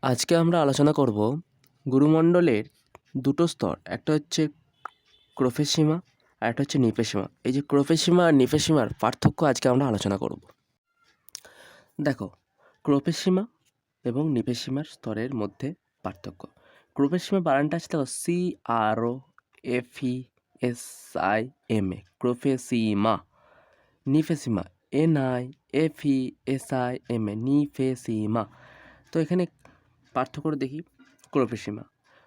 আজকে আমরা আলোচনা করব গুরুমণ্ডলের দুটো স্তর, একটা হচ্ছে ক্রোফেসীমা আর একটা হচ্ছে নিপেসীমা। এই যে ক্রোফেসীমা আর নিপেসীমার পার্থক্য আজকে আমরা আলোচনা করব। দেখো, ক্রোফেসীমা এবং নিপেসীমার স্তরের মধ্যে পার্থক্য। ক্রোফেসীমা বানানটা আছে দেখো, CROFESIMA, ক্রোফেসীমা। নিপেসীমা NIFESIMA, নিফেসীমা। তো এখানে পার্থক্য দেখি। ক্রোফেসীমা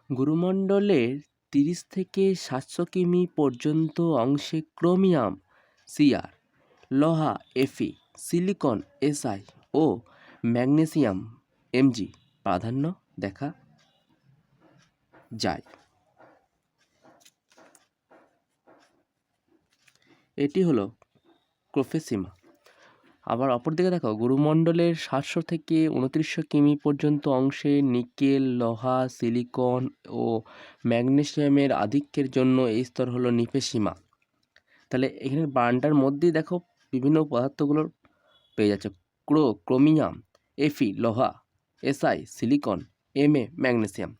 গুরুমণ্ডলের 30 থেকে 700 কিমি পর্যন্ত অংশে ক্রোমিয়াম CR, লোহা FE, সিলিকন SI ও ম্যাগনেসিয়াম MG প্রাধান্য দেখা যায়। এটি হলো ক্রোফেসীমা। আবার অপরদিকে দেখো, গুরুমণ্ডলের 700 থেকে 2900 কিমি পর্যন্ত অংশে নিকেল, লোহা, সিলিকন ও ম্যাগনেসিয়ামের আধিক্যের জন্য এই স্তর হলো নিপেসীমা। তাহলে এখানে বানানটার মধ্যেই দেখো বিভিন্ন পদার্থগুলোর পেয়ে যাচ্ছে। ক্রোমিয়াম, FE লোহা, SI সিলিকন, MA ম্যাগনেসিয়াম।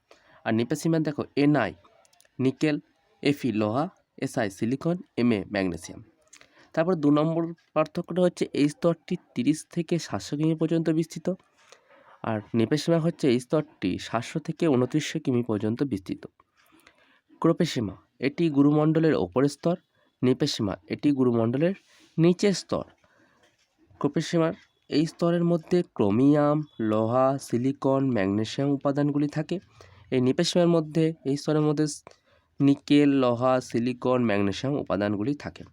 আর নিপেসীমা দেখো NI নিকেল, FE লোহা, SI সিলিকন, MA ম্যাগনেসিয়াম। তারপর 2 নম্বর পার্থক্যটা হচ্ছে এই স্তরটি 30 থেকে 700 কিমি পর্যন্ত বিস্তৃত, আর নিপেসীমা হচ্ছে এই স্তরটি 700 থেকে 2900 কিমি পর্যন্ত বিস্তৃত। ক্রোফেসীমা এটি গুরুমণ্ডলের ওপরের স্তর, নিপেসীমা এটি গুরুমণ্ডলের নিচের স্তর। ক্রোফেসীমার এই স্তরের মধ্যে ক্রোমিয়াম, লোহা, সিলিকন, ম্যাগনেসিয়াম উপাদানগুলি থাকে। এই নিপেসীমার মধ্যে এই স্তরের মধ্যে নিকেল, লোহা, সিলিকন, ম্যাগনেসিয়াম উপাদানগুলি থাকে।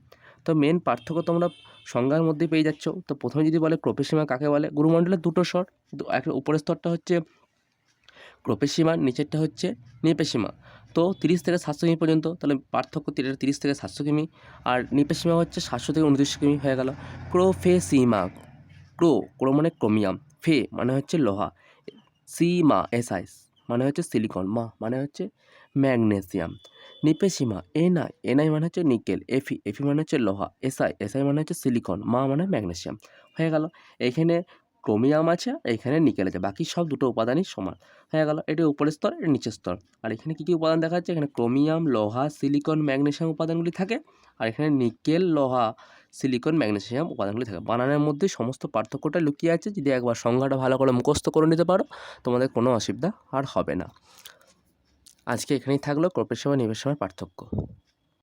তো মেন পার্থক্য তোমরা সংজ্ঞার মধ্যে পেয়ে যাচ্ছ। তো প্রথমে যদি বলে ক্রোফেসীমা কাকে বলে, গুরুমণ্ডলের দুটো স্তর, একটা উপরের স্তরটা হচ্ছে ক্রোফেসীমা, নিচেরটা হচ্ছে নিপেসীমা। তো 30 থেকে 700 কিমি পর্যন্ত, তাহলে পার্থক্য 30 থেকে 700 কিমি, আর নিপেসীমা হচ্ছে 700 থেকে 2900 কিমি হয়ে গেল। ক্রোফেসীমা, ক্রো মানে ক্রোমিয়াম, ফে মানে হচ্ছে লোহা, সিমা SI মানে হচ্ছে সিলিকন, মা মানে হচ্ছে ম্যাগনেসিয়াম। নিপেসীমা NI মানে হচ্ছে নিকেল, FE মানে হচ্ছে লোহা, SI মানে হচ্ছে সিলিকন, মা মানে ম্যাগনেসিয়াম। হয়ে গেল। এইখানে ক্রোমিয়াম আছে, এইখানে নিকেল আছে, বাকি সব দুটো উপাদানই সমান হয়ে গেল। এটি উপরের স্তর, এটি নিচের স্তর। আর এখানে কী কী উপাদান দেখা যাচ্ছে, এখানে ক্রোমিয়াম, লোহা, সিলিকন, ম্যাগনেসিয়াম উপাদানগুলি থাকে, আর এখানে নিকেল, লোহা, সিলিকন, ম্যাগনেসিয়াম উপাদানগুলি থাকে। বানানের মধ্যে সমস্ত পার্থক্যটা লুকিয়ে আছে। যদি একবার সংজ্ঞাটা ভালো করে মুখস্থ করে নিতে পারো, তোমাদের কোনো অসুবিধা আর হবে না। আজকে এখানেই থাকলো ক্রোফেসীমা নিপেসীমার পার্থক্য।